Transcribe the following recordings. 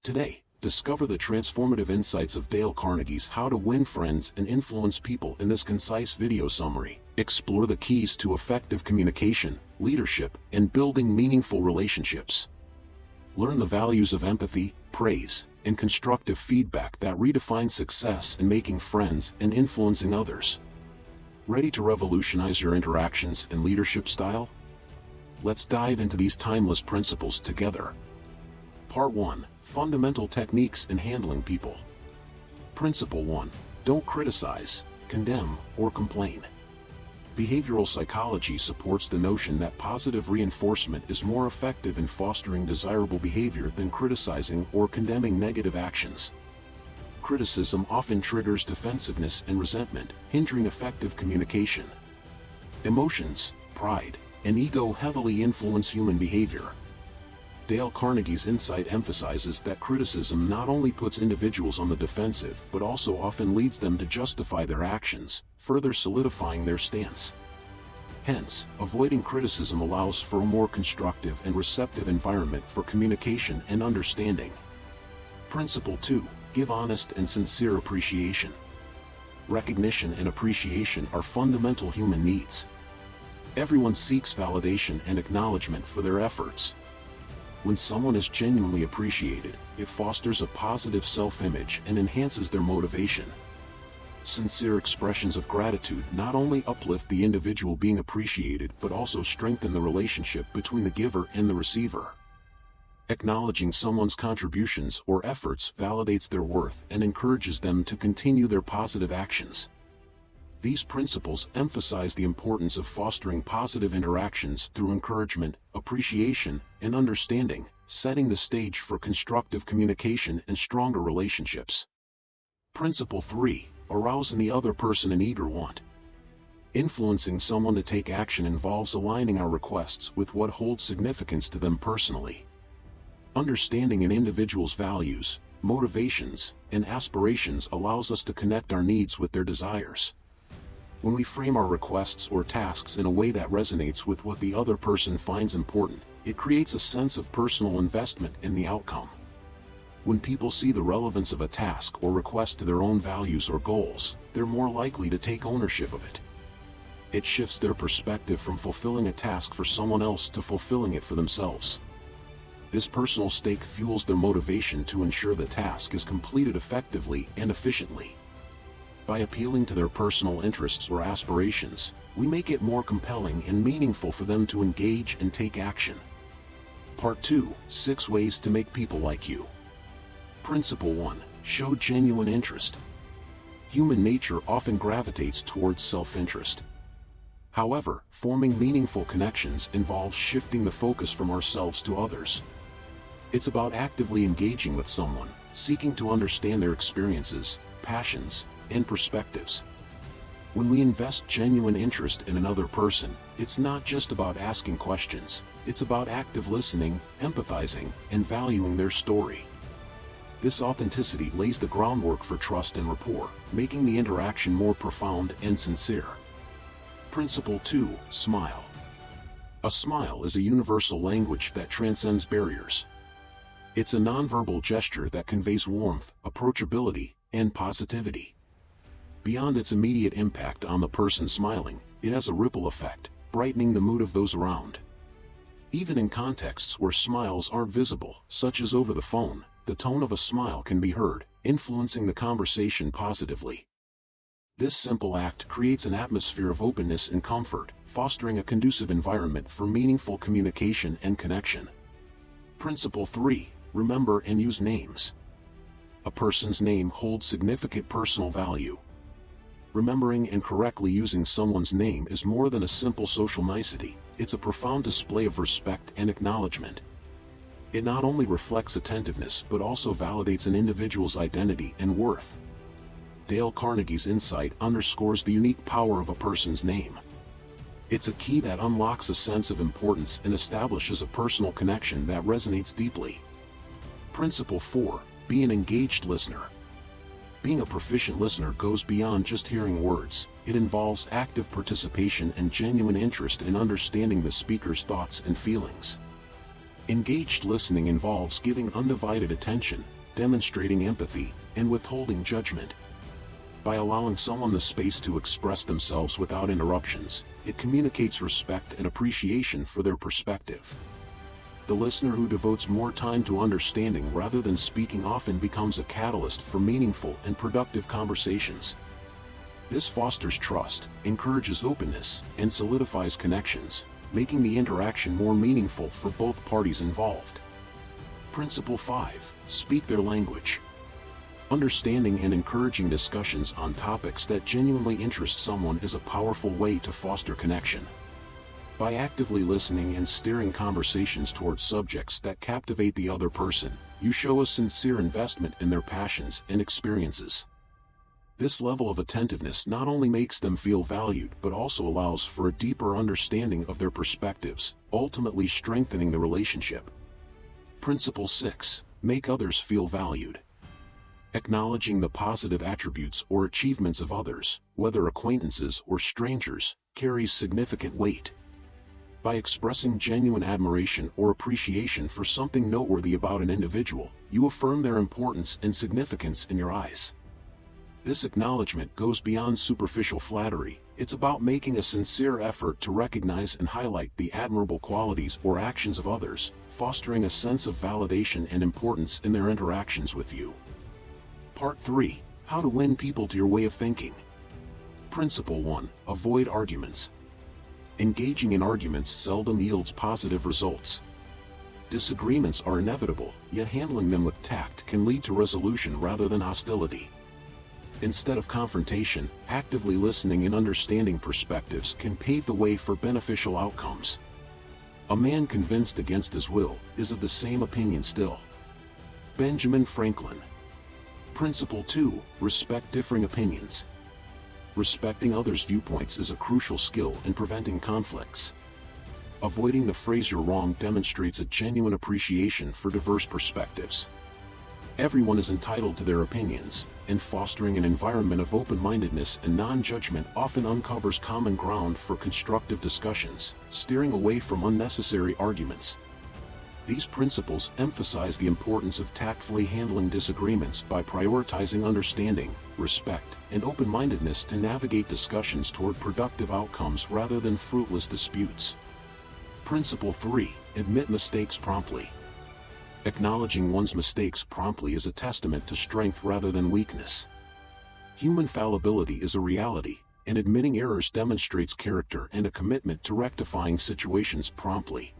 Today, discover the transformative insights of Dale Carnegie's How to Win Friends and Influence People in this concise video summary. Explore the keys to effective communication, leadership, and building meaningful relationships. Learn the values of empathy, praise, and constructive feedback that redefine success in making friends and influencing others. Ready to revolutionize your interactions and leadership style? Let's dive into these timeless principles together. Part 1. Fundamental Techniques in Handling People. Principle 1. Don't criticize, condemn, or complain. Behavioral psychology supports the notion that positive reinforcement is more effective in fostering desirable behavior than criticizing or condemning negative actions. Criticism often triggers defensiveness and resentment, hindering effective communication. Emotions, pride, and ego heavily influence human behavior. Dale Carnegie's insight emphasizes that criticism not only puts individuals on the defensive but also often leads them to justify their actions, further solidifying their stance. Hence, avoiding criticism allows for a more constructive and receptive environment for communication and understanding. Principle 2. Give honest and sincere appreciation. Recognition and appreciation are fundamental human needs. Everyone seeks validation and acknowledgement for their efforts. When someone is genuinely appreciated, it fosters a positive self-image and enhances their motivation. Sincere expressions of gratitude not only uplift the individual being appreciated but also strengthen the relationship between the giver and the receiver. Acknowledging someone's contributions or efforts validates their worth and encourages them to continue their positive actions. These principles emphasize the importance of fostering positive interactions through encouragement, appreciation, and understanding, setting the stage for constructive communication and stronger relationships. Principle 3. Arouse in the other person an eager want. Influencing someone to take action involves aligning our requests with what holds significance to them personally. Understanding an individual's values, motivations, and aspirations allows us to connect our needs with their desires. When we frame our requests or tasks in a way that resonates with what the other person finds important, it creates a sense of personal investment in the outcome. When people see the relevance of a task or request to their own values or goals, they're more likely to take ownership of it. It shifts their perspective from fulfilling a task for someone else to fulfilling it for themselves. This personal stake fuels their motivation to ensure the task is completed effectively and efficiently. By appealing to their personal interests or aspirations, we make it more compelling and meaningful for them to engage and take action. Part 2. 6 Ways to Make People Like You. Principle 1. Show genuine interest. Human nature often gravitates towards self-interest. However, forming meaningful connections involves shifting the focus from ourselves to others. It's about actively engaging with someone, seeking to understand their experiences, passions, and perspectives. When we invest genuine interest in another person, it's not just about asking questions, it's about active listening, empathizing, and valuing their story. This authenticity lays the groundwork for trust and rapport, making the interaction more profound and sincere. Principle 2. Smile. A smile is a universal language that transcends barriers. It's a nonverbal gesture that conveys warmth, approachability, and positivity. Beyond its immediate impact on the person smiling, it has a ripple effect, brightening the mood of those around. Even in contexts where smiles aren't visible, such as over the phone, the tone of a smile can be heard, influencing the conversation positively. This simple act creates an atmosphere of openness and comfort, fostering a conducive environment for meaningful communication and connection. Principle 3. Remember and use names. A person's name holds significant personal value. Remembering and correctly using someone's name is more than a simple social nicety, it's a profound display of respect and acknowledgement. It not only reflects attentiveness but also validates an individual's identity and worth. Dale Carnegie's insight underscores the unique power of a person's name. It's a key that unlocks a sense of importance and establishes a personal connection that resonates deeply. Principle 4. Be an engaged listener. Being a proficient listener goes beyond just hearing words. It involves active participation and genuine interest in understanding the speaker's thoughts and feelings. Engaged listening involves giving undivided attention, demonstrating empathy, and withholding judgment. By allowing someone the space to express themselves without interruptions, it communicates respect and appreciation for their perspective. The listener who devotes more time to understanding rather than speaking often becomes a catalyst for meaningful and productive conversations. This fosters trust, encourages openness, and solidifies connections, making the interaction more meaningful for both parties involved. Principle 5. Speak their language. Understanding and encouraging discussions on topics that genuinely interest someone is a powerful way to foster connection. By actively listening and steering conversations towards subjects that captivate the other person, you show a sincere investment in their passions and experiences. This level of attentiveness not only makes them feel valued but also allows for a deeper understanding of their perspectives, ultimately strengthening the relationship. Principle 6. Make others feel valued. Acknowledging the positive attributes or achievements of others, whether acquaintances or strangers, carries significant weight. By expressing genuine admiration or appreciation for something noteworthy about an individual, you affirm their importance and significance in your eyes. This acknowledgement goes beyond superficial flattery. It's about making a sincere effort to recognize and highlight the admirable qualities or actions of others, fostering a sense of validation and importance in their interactions with you. Part 3. How to win people to your way of thinking. Principle 1. Avoid arguments. Engaging in arguments seldom yields positive results. Disagreements are inevitable, yet handling them with tact can lead to resolution rather than hostility. Instead of confrontation, actively listening and understanding perspectives can pave the way for beneficial outcomes. A man convinced against his will is of the same opinion still. Benjamin Franklin. Principle 2. Respect differing opinions. Respecting others' viewpoints is a crucial skill in preventing conflicts. Avoiding the phrase "you're wrong" demonstrates a genuine appreciation for diverse perspectives. Everyone is entitled to their opinions, and fostering an environment of open-mindedness and non-judgment often uncovers common ground for constructive discussions, steering away from unnecessary arguments. These principles emphasize the importance of tactfully handling disagreements by prioritizing understanding, respect, and open-mindedness to navigate discussions toward productive outcomes rather than fruitless disputes. Principle 3. Admit mistakes promptly. Acknowledging one's mistakes promptly is a testament to strength rather than weakness. Human fallibility is a reality, and admitting errors demonstrates character and a commitment to rectifying situations promptly.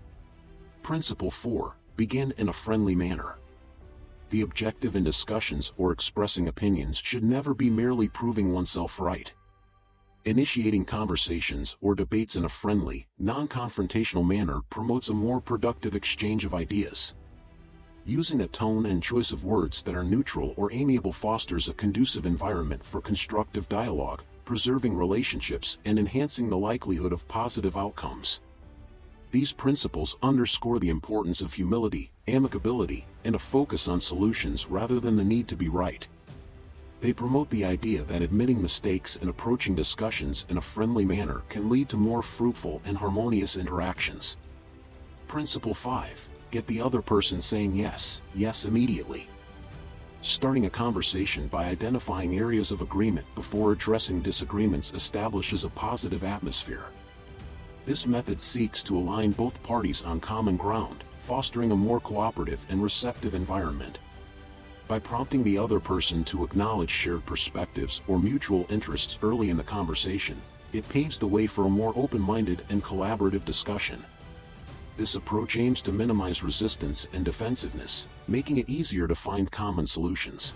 Principle 4. Begin in a friendly manner. The objective in discussions or expressing opinions should never be merely proving oneself right. Initiating conversations or debates in a friendly, non-confrontational manner promotes a more productive exchange of ideas. Using a tone and choice of words that are neutral or amiable fosters a conducive environment for constructive dialogue, preserving relationships and enhancing the likelihood of positive outcomes. These principles underscore the importance of humility, amicability, and a focus on solutions rather than the need to be right. They promote the idea that admitting mistakes and approaching discussions in a friendly manner can lead to more fruitful and harmonious interactions. Principle 5. Get the other person saying yes immediately. Starting a conversation by identifying areas of agreement before addressing disagreements establishes a positive atmosphere. This method seeks to align both parties on common ground, fostering a more cooperative and receptive environment. By prompting the other person to acknowledge shared perspectives or mutual interests early in the conversation, it paves the way for a more open-minded and collaborative discussion. This approach aims to minimize resistance and defensiveness, making it easier to find common solutions.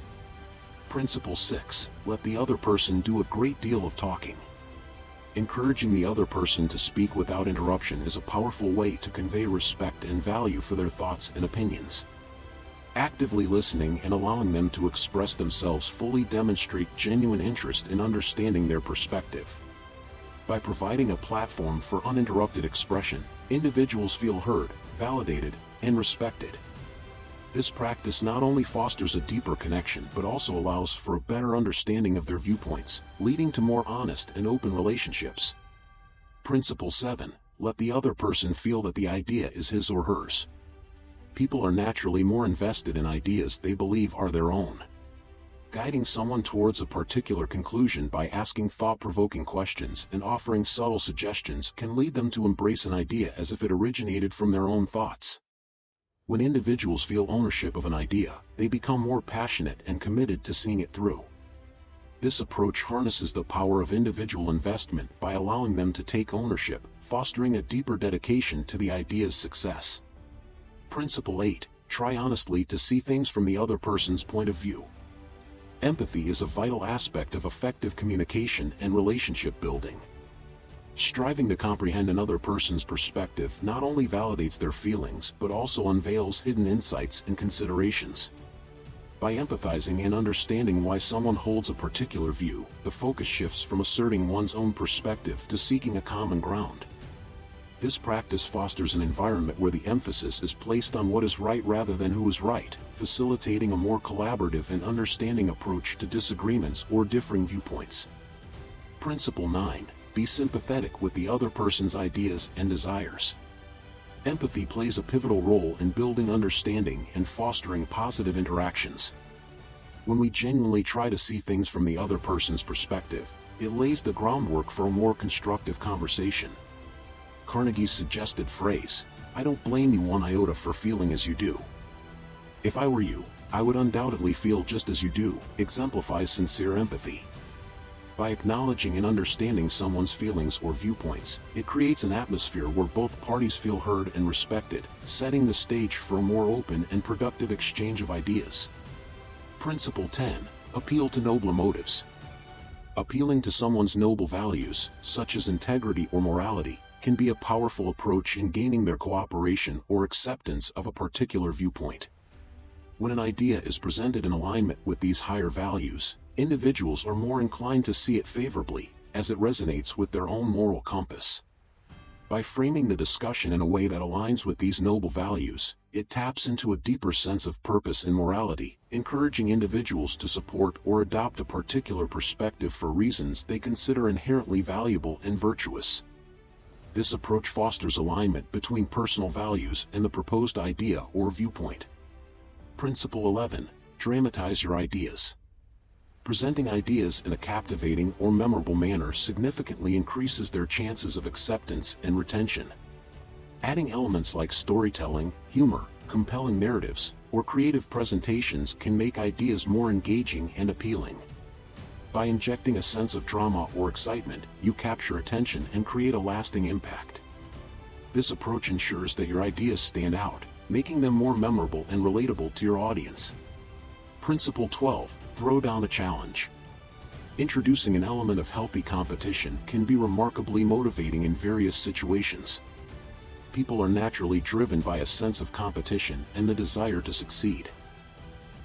Principle 6. Let the other person do a great deal of talking. Encouraging the other person to speak without interruption is a powerful way to convey respect and value for their thoughts and opinions. Actively listening and allowing them to express themselves fully demonstrate genuine interest in understanding their perspective. By providing a platform for uninterrupted expression, individuals feel heard, validated, and respected. This practice not only fosters a deeper connection but also allows for a better understanding of their viewpoints, leading to more honest and open relationships. Principle 7. Let the other person feel that the idea is his or hers. people are naturally more invested in ideas they believe are their own. Guiding someone towards a particular conclusion by asking thought-provoking questions and offering subtle suggestions can lead them to embrace an idea as if it originated from their own thoughts. When individuals feel ownership of an idea, they become more passionate and committed to seeing it through. This approach harnesses the power of individual investment by allowing them to take ownership, fostering a deeper dedication to the idea's success. Principle 8. Try honestly to see things from the other person's point of view. Empathy is a vital aspect of effective communication and relationship building. Striving to comprehend another person's perspective not only validates their feelings but also unveils hidden insights and considerations. By empathizing and understanding why someone holds a particular view, the focus shifts from asserting one's own perspective to seeking a common ground. This practice fosters an environment where the emphasis is placed on what is right rather than who is right, facilitating a more collaborative and understanding approach to disagreements or differing viewpoints. Principle 9. Be sympathetic with the other person's ideas and desires. Empathy plays a pivotal role in building understanding and fostering positive interactions. When we genuinely try to see things from the other person's perspective, it lays the groundwork for a more constructive conversation. Carnegie's suggested phrase, "I don't blame you one iota for feeling as you do. If I were you, I would undoubtedly feel just as you do," exemplifies sincere empathy. By acknowledging and understanding someone's feelings or viewpoints, it creates an atmosphere where both parties feel heard and respected, setting the stage for a more open and productive exchange of ideas. Principle 10. Appeal to nobler motives. Appealing to someone's noble values, such as integrity or morality, can be a powerful approach in gaining their cooperation or acceptance of a particular viewpoint. When an idea is presented in alignment with these higher values, individuals are more inclined to see it favorably, as it resonates with their own moral compass. By framing the discussion in a way that aligns with these noble values, it taps into a deeper sense of purpose and morality, encouraging individuals to support or adopt a particular perspective for reasons they consider inherently valuable and virtuous. This approach fosters alignment between personal values and the proposed idea or viewpoint. Principle 11. Dramatize your ideas. Presenting ideas in a captivating or memorable manner significantly increases their chances of acceptance and retention. Adding elements like storytelling, humor, compelling narratives, or creative presentations can make ideas more engaging and appealing. By injecting a sense of drama or excitement, you capture attention and create a lasting impact. This approach ensures that your ideas stand out, making them more memorable and relatable to your audience. Principle 12. Throw down a challenge. Introducing an element of healthy competition can be remarkably motivating in various situations. People are naturally driven by a sense of competition and the desire to succeed.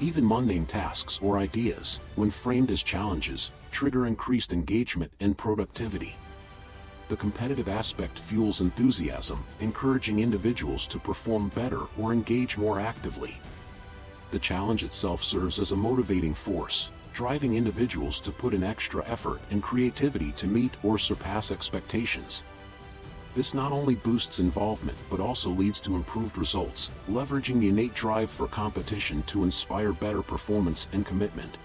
Even mundane tasks or ideas, when framed as challenges, trigger increased engagement and productivity. The competitive aspect fuels enthusiasm, encouraging individuals to perform better or engage more actively. The challenge itself serves as a motivating force, driving individuals to put in extra effort and creativity to meet or surpass expectations. This not only boosts involvement but also leads to improved results, leveraging the innate drive for competition to inspire better performance and commitment.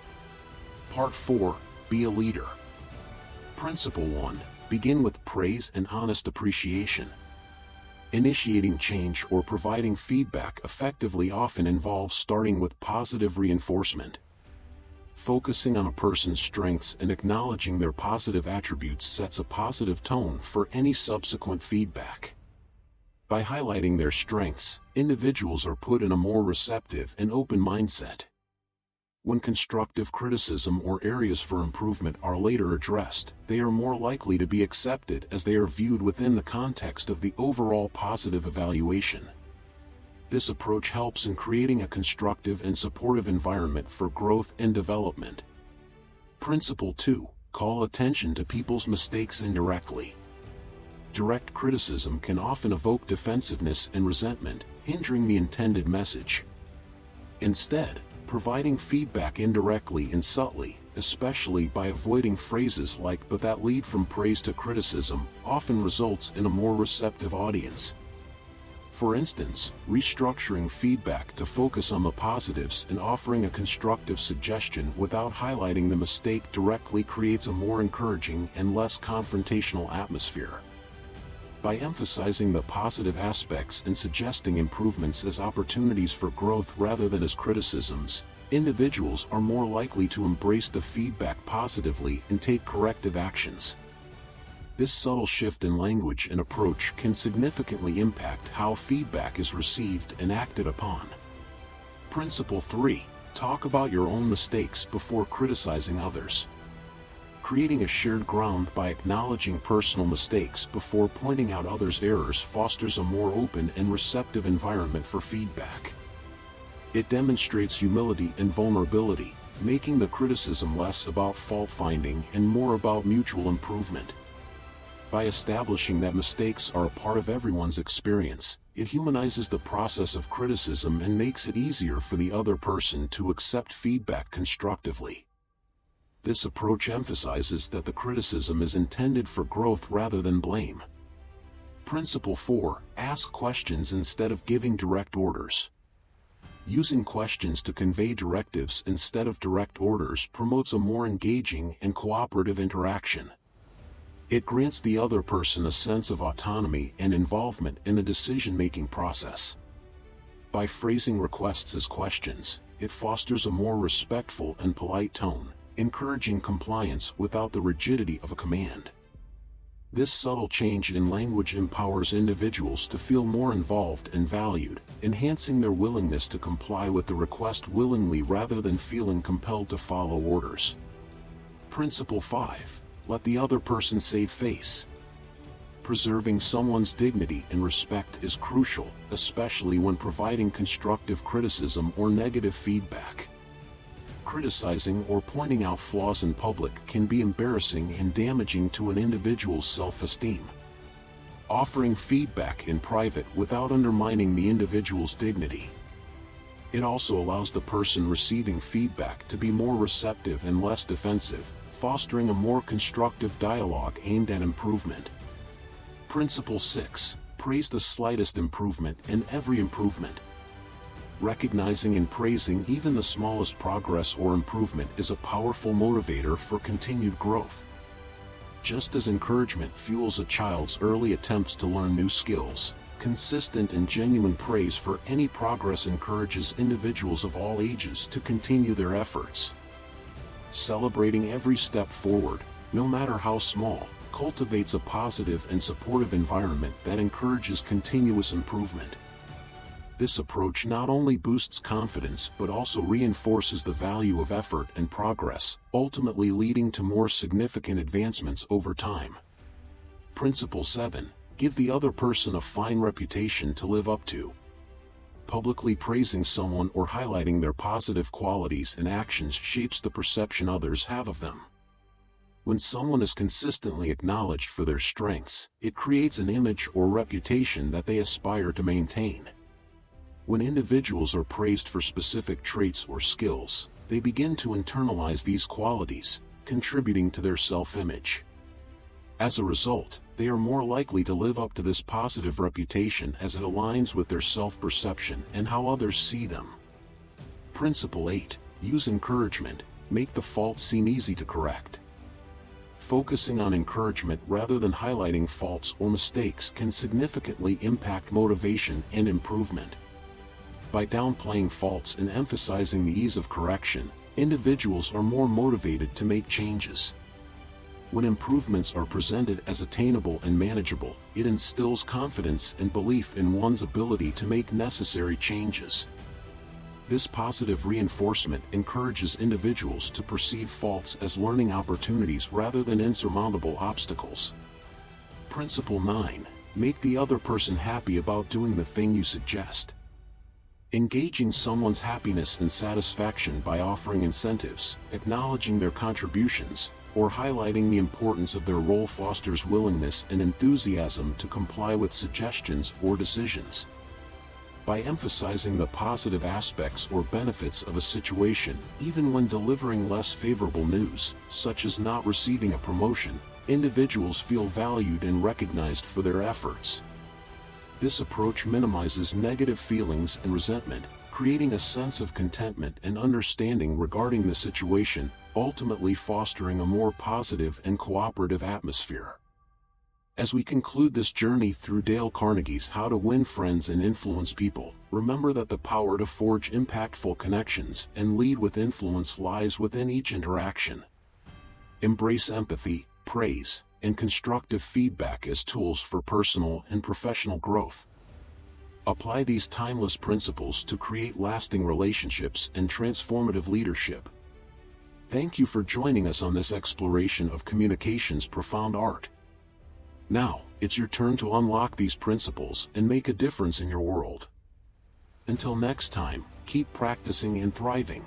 Part 4. Be a leader. Principle 1. Begin with praise and honest appreciation. Initiating change or providing feedback effectively often involves starting with positive reinforcement. Focusing on a person's strengths and acknowledging their positive attributes sets a positive tone for any subsequent feedback. By highlighting their strengths, individuals are put in a more receptive and open mindset. When constructive criticism or areas for improvement are later addressed, they are more likely to be accepted as they are viewed within the context of the overall positive evaluation. This approach helps in creating a constructive and supportive environment for growth and development. Principle 2. Call attention to people's mistakes indirectly. Direct criticism can often evoke defensiveness and resentment, hindering the intended message. Instead, providing feedback indirectly and subtly, especially by avoiding phrases like "but" that lead from praise to criticism, often results in a more receptive audience. For instance, restructuring feedback to focus on the positives and offering a constructive suggestion without highlighting the mistake directly creates a more encouraging and less confrontational atmosphere. By emphasizing the positive aspects and suggesting improvements as opportunities for growth rather than as criticisms, individuals are more likely to embrace the feedback positively and take corrective actions. This subtle shift in language and approach can significantly impact how feedback is received and acted upon. Principle 3. Talk about your own mistakes before criticizing others. Creating a shared ground by acknowledging personal mistakes before pointing out others' errors fosters a more open and receptive environment for feedback. It demonstrates humility and vulnerability, making the criticism less about fault-finding and more about mutual improvement. By establishing that mistakes are a part of everyone's experience, it humanizes the process of criticism and makes it easier for the other person to accept feedback constructively. This approach emphasizes that the criticism is intended for growth rather than blame. Principle 4. Ask questions instead of giving direct orders. Using questions to convey directives instead of direct orders promotes a more engaging and cooperative interaction. It grants the other person a sense of autonomy and involvement in the decision-making process. By phrasing requests as questions, it fosters a more respectful and polite tone, encouraging compliance without the rigidity of a command. This subtle change in language empowers individuals to feel more involved and valued, enhancing their willingness to comply with the request willingly rather than feeling compelled to follow orders. Principle 5. Let the other person save face. Preserving someone's dignity and respect is crucial, especially when providing constructive criticism or negative feedback. Criticizing or pointing out flaws in public can be embarrassing and damaging to an individual's self-esteem. Offering feedback in private without undermining the individual's dignity. It also allows the person receiving feedback to be more receptive and less defensive, fostering a more constructive dialogue aimed at improvement. Principle 6. Praise the slightest improvement and every improvement. Recognizing and praising even the smallest progress or improvement is a powerful motivator for continued growth. Just as encouragement fuels a child's early attempts to learn new skills, consistent and genuine praise for any progress encourages individuals of all ages to continue their efforts. Celebrating every step forward, no matter how small, cultivates a positive and supportive environment that encourages continuous improvement. This approach not only boosts confidence but also reinforces the value of effort and progress, ultimately leading to more significant advancements over time. Principle 7. Give the other person a fine reputation to live up to. Publicly praising someone or highlighting their positive qualities and actions shapes the perception others have of them. When someone is consistently acknowledged for their strengths, it creates an image or reputation that they aspire to maintain. When individuals are praised for specific traits or skills, they begin to internalize these qualities, contributing to their self-image. As a result, they are more likely to live up to this positive reputation as it aligns with their self-perception and how others see them. Principle 8. Use encouragement. Make the fault seem easy to correct. Focusing on encouragement rather than highlighting faults or mistakes can significantly impact motivation and improvement. By downplaying faults and emphasizing the ease of correction, individuals are more motivated to make changes. When improvements are presented as attainable and manageable, it instills confidence and belief in one's ability to make necessary changes. This positive reinforcement encourages individuals to perceive faults as learning opportunities rather than insurmountable obstacles. Principle 9. Make the other person happy about doing the thing you suggest. Engaging someone's happiness and satisfaction by offering incentives, acknowledging their contributions, or highlighting the importance of their role fosters willingness and enthusiasm to comply with suggestions or decisions. By emphasizing the positive aspects or benefits of a situation, even when delivering less favorable news, such as not receiving a promotion, individuals feel valued and recognized for their efforts. This approach minimizes negative feelings and resentment, creating a sense of contentment and understanding regarding the situation, ultimately fostering a more positive and cooperative atmosphere. As we conclude this journey through Dale Carnegie's How to Win Friends and Influence People, remember that the power to forge impactful connections and lead with influence lies within each interaction. Embrace empathy, praise, and constructive feedback as tools for personal and professional growth. Apply these timeless principles to create lasting relationships and transformative leadership. Thank you for joining us on this exploration of communication's profound art. Now, it's your turn to unlock these principles and make a difference in your world. Until next time, keep practicing and thriving.